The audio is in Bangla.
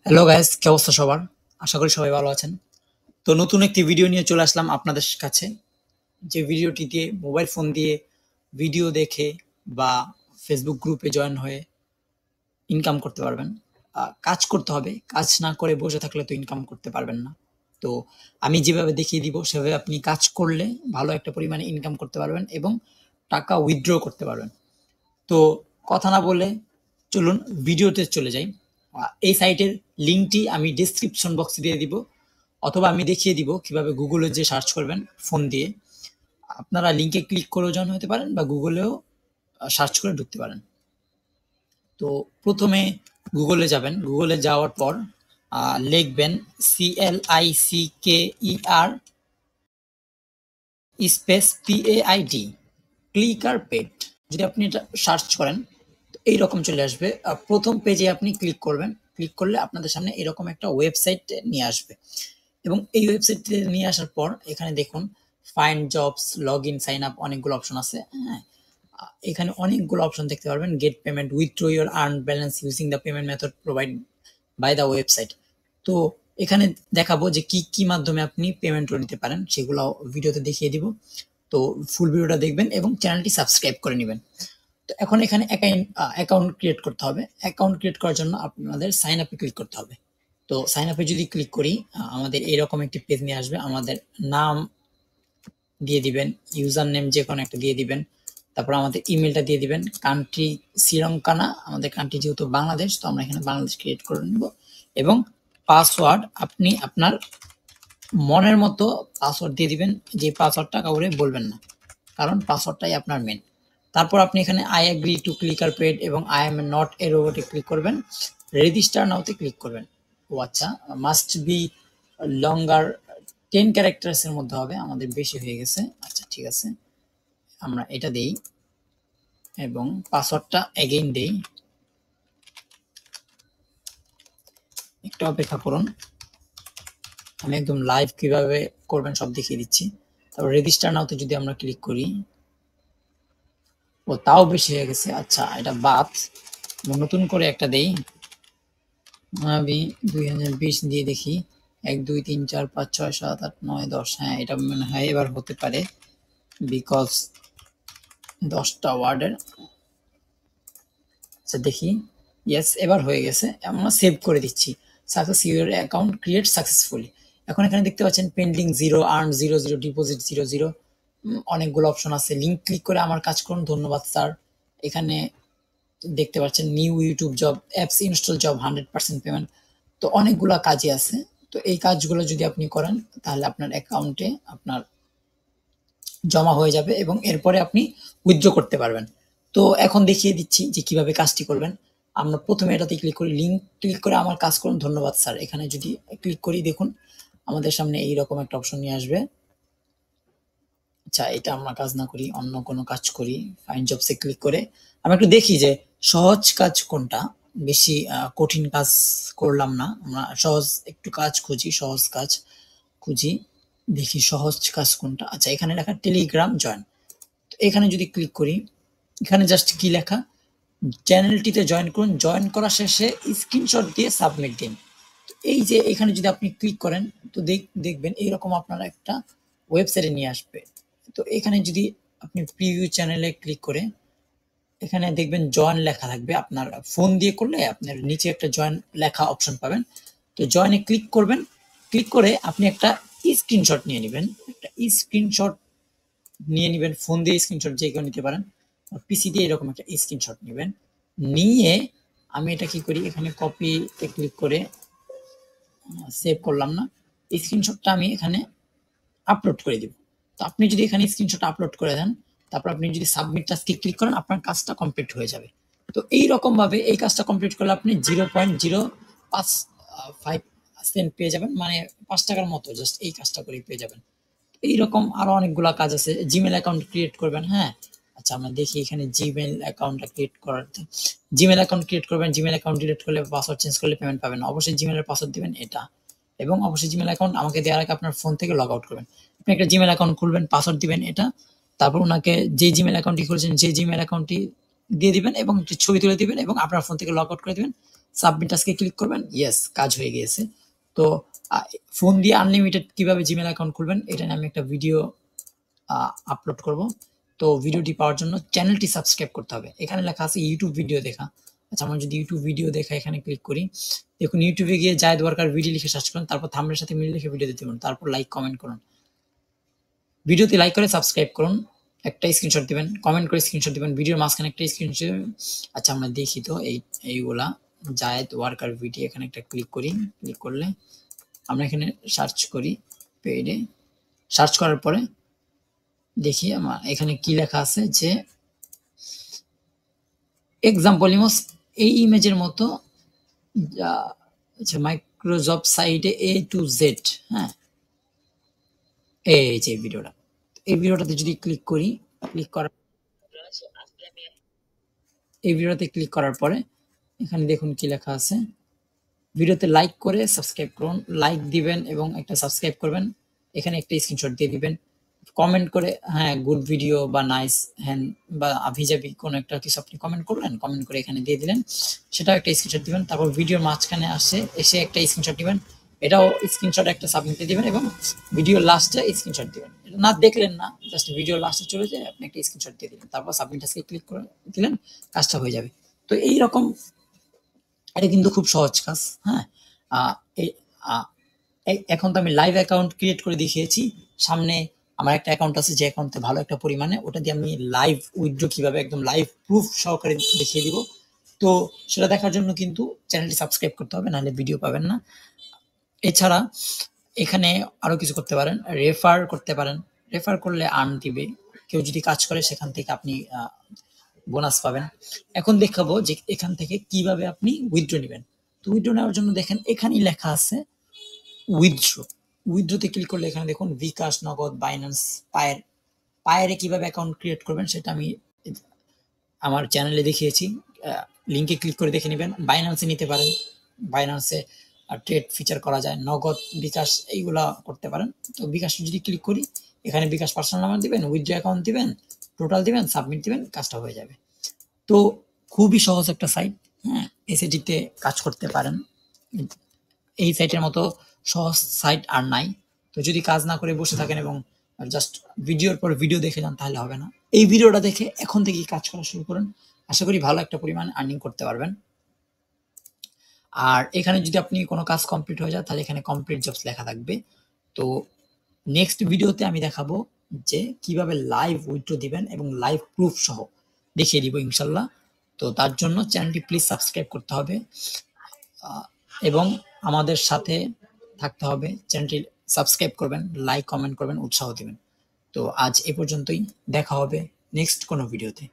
হ্যালো গাইস, কি অবস্থা সবার? আশা করি সবাই ভালো আছেন। তো নতুন একটি ভিডিও নিয়ে চলে আসলাম আপনাদের কাছে। যে ভিডিওটি দিয়ে মোবাইল ফোন দিয়ে ভিডিও দেখে বা ফেসবুক গ্রুপে জয়েন হয়ে ইনকাম করতে পারবেন। কাজ করতে হবে। কাজ না করে বসে থাকলে তো ইনকাম করতে পারবেন না। তো আমি যেভাবে দেখিয়ে দিব সেভাবে আপনি কাজ করলে ভালো একটা পরিমাণে ইনকাম করতে পারবেন এবং টাকা উইথড্র করতে পারবেন। তো কথা না বলে চলুন ভিডিওতে চলে যাই। এই সাইটের লিঙ্কটি আমি ডেসক্রিপশন বক্সে দিয়ে দিব, অথবা আমি দেখিয়ে দিব কিভাবে গুগলে যে সার্চ করবেন ফোন দিয়ে। আপনারা লিঙ্কে ক্লিক করেও জয়েন হতে পারেন বা গুগলেও সার্চ করে ঢুকতে পারেন। তো প্রথমে গুগলে যাবেন। গুগলে যাওয়ার পর লিখবেন CLICKER space PAID clicker paid. যদি আপনি এটা সার্চ করেন তো এইরকম চলে আসবে। প্রথম পেজে আপনি ক্লিক করবেন। ক্লিক করলে আপনাদের সামনে এরকম একটা ওয়েবসাইট নিয়ে আসবে এবং এই ওয়েবসাইটে নিয়ে আসার পর এখানে দেখুন find jobs, log in, sign up, অনেকগুলো অপশন আছে। হ্যাঁ, এখানে অনেকগুলো অপশন দেখতে পারবেন। Get payment, withdraw your earn balance using the payment method provide by the website. তো এখানে দেখাবো যে কি কি মাধ্যমে আপনি পেমেন্ট করে নিতে পারেন, সেগুলো ভিডিওতে দেখিয়ে দিব। তো ফুল ভিডিওটা দেখবেন এবং চ্যানেলটি সাবস্ক্রাইব করে নেবেন। তো এখন এখানে অ্যাকাউন্ট ক্রিয়েট করতে হবে। অ্যাকাউন্ট ক্রিয়েট করার জন্য আপনাদের সাইন আপে ক্লিক করতে হবে। তো সাইন আপে যদি ক্লিক করি আমাদের এরকম একটি পেজ নিয়ে আসবে। আমাদের নাম দিয়ে দিবেন, ইউজার নেম যে কোনো একটা দিয়ে দিবেন, তারপর আমাদের ইমেলটা দিয়ে দিবেন। কান্ট্রি শ্রীলঙ্কা না, আমাদের কান্ট্রি যেহেতু বাংলাদেশ, তো আমরা এখানে বাংলাদেশ ক্রিয়েট করে নেব। এবং পাসওয়ার্ড আপনি আপনার মনের মতো পাসওয়ার্ড দিয়ে দিবেন, যে পাসওয়ার্ডটা কাউরে বলবেন না, কারণ পাসওয়ার্ডটাই আপনার মেন। তারপর আপনি এখানে আই এগ্রি টু ক্লিকার পেড এবং আই এম নট এ রোবটে ক্লিক করবেন। রেজিস্টার নাওতে ক্লিক করবেন। ও আচ্ছা, মাস্ট বি লঙ্গার 10 ক্যারেক্টার্স এর মধ্যে হবে, আমাদের বেশি হয়ে গেছে। আচ্ছা ঠিক আছে, আমরা এটা দেই এবং পাসওয়ার্ডটা এগেইন দেই। একটু অপেক্ষা করুন, আমি একদম লাইভ কিভাবে করবেন সব দেখিয়ে দিচ্ছি। তারপর রেজিস্টার নাওতে যদি আমরা ক্লিক করি, ও তাও বেশি হয়ে গেছে। আচ্ছা এটা বাদ, নতুন করে একটা দেই। আমি 2020 দিয়ে দেখি, 1 2 3 4 5 6 7 8 9 10। হ্যাঁ, এটা মনে হয় এবার হতে পারে, বিকজ 10টা ওয়ার্ডের। আচ্ছা দেখি, ইয়েস এবার হয়ে গেছে। আমরা সেভ করে দিচ্ছি। Success, your account create successfully. এখন এখানে দেখতে পাচ্ছেন পেন্ডিং 0, আর্ন 0 0, ডিপোজিট 0 0। অনেকগুলো অপশন আছে। লিঙ্ক ক্লিক করে আমার কাজ করুন। ধন্যবাদ স্যার। এখানে দেখতে পাচ্ছেন new YouTube job, apps install job, 100% payment. তো অনেকগুলা কাজই আছে। তো এই কাজগুলো যদি আপনি করেন তাহলে আপনার অ্যাকাউন্টে আপনার জমা হয়ে যাবে এবং এরপরে আপনি উইথড্র করতে পারবেন। তো এখন দেখিয়ে দিচ্ছি যে কিভাবে কাজটি করবেন। আমরা প্রথমে এটাতে ক্লিক করি, লিঙ্ক ক্লিক করে আমার কাজ করুন। ধন্যবাদ স্যার। এখানে যদি ক্লিক করি দেখুন আমাদের সামনে এইরকম একটা অপশন নিয়ে আসবে। আচ্ছা এটা আমরা কাজ না করি, অন্য কোনো কাজ করি। ফাইন্ড জবসে ক্লিক করে আমরা একটু দেখি যে সহজ কাজ কোনটা। বেশি কঠিন কাজ করলাম না, আমরা সহজ একটু কাজ খুঁজি, সহজ কাজ খুঁজি। দেখি সহজ কাজ কোনটা। আচ্ছা এখানে লেখা টেলিগ্রাম জয়েন। তো এখানে যদি ক্লিক করি, এখানে জাস্ট কি লেখা, চ্যানেলটিতে জয়েন করুন, জয়েন করা শেষে স্ক্রিনশট দিয়ে সাবমিট দিন। তো এই যে এখানে যদি আপনি ক্লিক করেন তো দেখবেন এইরকম আপনারা একটা ওয়েবসাইটে নিয়ে আসবে। তো এখানে যদি আপনি প্রিভিউ চ্যানেলে ক্লিক করে এখানে দেখবেন জয়েন লেখা থাকবে। আপনার ফোন দিয়ে করলে আপনার নিচে একটা জয়েন লেখা অপশন পাবেন। তো জয়েনে ক্লিক করবেন। ক্লিক করে আপনি একটা স্ক্রিনশট নিয়ে নেবেন। একটা স্ক্রিনশট নিয়ে নেবেন, ফোন দিয়ে স্ক্রিনশট যে কেউ নিতে পারেন, পিসি দিয়ে এরকম একটা স্ক্রিনশট নেবেন। নিয়ে আমি এটা কি করি, এখানে কপিতে ক্লিক করে সেভ করলাম না, স্ক্রিনশটটা আমি এখানে আপলোড করে দিব। তো আপনি যদি এখানে স্ক্রিনশট আপলোড করে দেন, তারপর আপনি যদি সাবমিট টাস্কে ক্লিক করেন, আপনার কাজটা কমপ্লিট হয়ে যাবে। তো এই রকম ভাবে এই কাজটা কমপ্লিট করলে আপনি 0.05 সেন্ট পেয়ে যাবেন, মানে 5 টাকার মতো জাস্ট এই কাজটা করে পেয়ে যাবেন। এইরকম আরো অনেকগুলা কাজ আছে। জিমেল অ্যাকাউন্ট ক্রিয়েট করবেন। হ্যাঁ, আচ্ছা আমরা দেখি এখানে জিমেল অ্যাকাউন্টটা ক্রিয়েট করার, জিমেল অ্যাকাউন্ট ক্রিয়েট করবেন। জিমেল অ্যাকাউন্ট ডিলিট করলে, পাসওয়ার্ড চেঞ্জ করলে পেমেন্ট পাবেন। অবশ্যই জিমেলের পাসওয়ার্ড দিবেন এটা, এবং অবশ্যই জিমেল অ্যাকাউন্ট আমাকে দেওয়ার আগে আপনার ফোন থেকে লগ আউট করবেন। আপনি একটা জিমেল অ্যাকাউন্ট খুলবেন, পাসওয়ার্ড দিবেন এটা, তারপর ওনাকে যে জিমেল অ্যাকাউন্টটি খুলেছেন সেই জিমেল অ্যাকাউন্টটি দিয়ে দিবেন এবং একটি ছবি তুলে দিবেন এবং আপনার ফোন থেকে লগ আউট করে দিবেন। সাবমিট টাস্কে ক্লিক করবেন, ইয়েস কাজ হয়ে গিয়েছে। তো ফোন দিয়ে আনলিমিটেড কিভাবে জিমেল অ্যাকাউন্ট খুলবেন এটা নিয়ে আমি একটা ভিডিও আপলোড করব। তো ভিডিওটি পাওয়ার জন্য চ্যানেলটি সাবস্ক্রাইব করতে হবে। এখানে লেখা আছে ইউটিউব ভিডিও দেখা। আচ্ছা, আমরা যদি ইউটিউব ভিডিও দেখা এখানে ক্লিক করি, দেখুন ইউটিউবে গিয়ে জায়েদ ওয়ার্কার ভিডিও লিখে সার্চ করুন, তারপর থাম্বনেলের সাথে মিল লিখে ভিডিও দিতে পারেন, তারপর লাইক কমেন্ট করুন। ভিডিওতে লাইক করে সাবস্ক্রাইব করুন, একটা স্ক্রিনশট দিবেন, কমেন্ট করে স্ক্রিনশট দিবেন, ভিডিওর মাঝখানে একটা স্ক্রিনশট। আচ্ছা আমরা দেখি তো এইগুলা জায়েদ ওয়ার্কার ভিডিও, এখানে একটা ক্লিক করি। ক্লিক করলে আমরা এখানে সার্চ করি, পেডে সার্চ করার পরে দেখি আমার এখানে কি লেখা আছে যে এক্সাম্পল ইমোস এই ইমেজের মতো আচ্ছা মাইক্রোসফট সাইটে A to Z। হ্যাঁ, এই যে ভিডিওটা, এই ভিডিওটাতে যদি ক্লিক করি, এই ভিডিওতে ক্লিক করার পরে এখানে দেখুন কি লেখা আছে, ভিডিওতে লাইক করে সাবস্ক্রাইব করুন, লাইক দিবেন এবং একটা সাবস্ক্রাইব করবেন, এখানে একটা স্ক্রিনশট দিয়ে দিবেন, কমেন্ট করে হ্যাঁ গুড ভিডিও বা নাইস হ্যান বা আভিজাবি কোনো একটা কিছু আপনি কমেন্ট করলেন, কমেন্ট করে এখানে দিয়ে দিলেন, সেটাও একটা স্ক্রিনশট দিবেন। তারপর ভিডিওর মাঝখানে এসে একটা স্ক্রিনশট দিবেন, এটাও স্ক্রিনশট একটা সাবমিটে দিবেন এবং ভিডিওর লাস্টে স্ক্রিনশট দিবেন। এটা না দেখলেন না, জাস্ট ভিডিওর লাস্টে চলে যায় আপনি একটা স্ক্রিনশট দিয়ে দিলেন, তারপর সাবমিট টাস্কে ক্লিক করে দিলেন, কাজটা হয়ে যাবে। তো এইরকম এটা কিন্তু খুব সহজ কাজ। হ্যাঁ, এখন তো আমি লাইভ অ্যাকাউন্ট ক্রিয়েট করে দেখিয়েছি। সামনে আমার একটা অ্যাকাউন্ট আছে যে অ্যাকাউন্টে ভালো একটা পরিমাণে, ওটা দিয়ে আমি লাইভ উইথড্র কিভাবে একদম লাইভ প্রুফ সহকারে দেখিয়ে দিব। তো সেটা দেখার জন্য কিন্তু চ্যানেলটি সাবস্ক্রাইব করতে হবে, নাহলে ভিডিও পাবেন না। এছাড়া এখানে আরো কিছু করতে পারেন, রেফার করতে পারেন, রেফার করলে আর্ন দিবে, কেউ যদি কাজ করে সেখান থেকে আপনি বোনাস পাবেন। এখন দেখাবো যে এখান থেকে কিভাবে আপনি উইথড্র নেবেন। তো উইথড্র নেওয়ার জন্য দেখেন এখানেই লেখা আছে উইথড্র। উইথড্রতে ক্লিক করলে এখানে দেখুন বিকাশ, নগদ, বাইন্যান্স, পায়েরে কিভাবে অ্যাকাউন্ট ক্রিয়েট করবেন সেটা আমি আমার চ্যানেলে দেখিয়েছি, লিঙ্কে ক্লিক করে দেখে নেবেন। বাইন্যান্সে নিতে পারেন, বাইন্যান্সে ট্রেড ফিচার করা যায়, নগদ, বিকাশ এইগুলা করতে পারেন। তো বিকাশ যদি ক্লিক করি, এখানে বিকাশ পার্সোনাল নাম্বার দিবেন, উইথড্র অ্যাকাউন্ট দিবেন, টোটাল দিবেন, সাবমিট দিবেন, কাজটা হয়ে যাবে। তো খুবই সহজ একটা সাইট। হ্যাঁ, এই সাইটটিতে কাজ করতে পারেন, এই সাইটের মতো সহজ সাইট আর নাই। তো যদি কাজ না করে বসে থাকেন এবং জাস্ট ভিডিওর পর ভিডিও দেখে যান তাহলে হবে না। এই ভিডিওটা দেখে এখন থেকেই কাজ করা শুরু করুন, আশা করি ভালো একটা পরিমাণ আর্নিং করতে পারবেন। আর এখানে যদি আপনি কোনো কাজ কমপ্লিট হয়ে যায় তাহলে এখানে কমপ্লিট জবস লেখা থাকবে। তো নেক্সট ভিডিওতে আমি দেখাবো যে কিভাবে লাইভ উইথড্র দিবেন এবং লাইভ প্রুফ সহ দেখিয়ে দিব ইনশাল্লাহ। তো তার জন্য চ্যানেলটি প্লিজ সাবস্ক্রাইব করতে হবে এবং আমাদের সাথে থাকতে হবে। চ্যানেলটি সাবস্ক্রাইব করবেন, লাইক কমেন্ট করবেন, উৎসাহ দিবেন। তো আজ এ পর্যন্তই, দেখা হবে নেক্সট কোনো ভিডিওতে।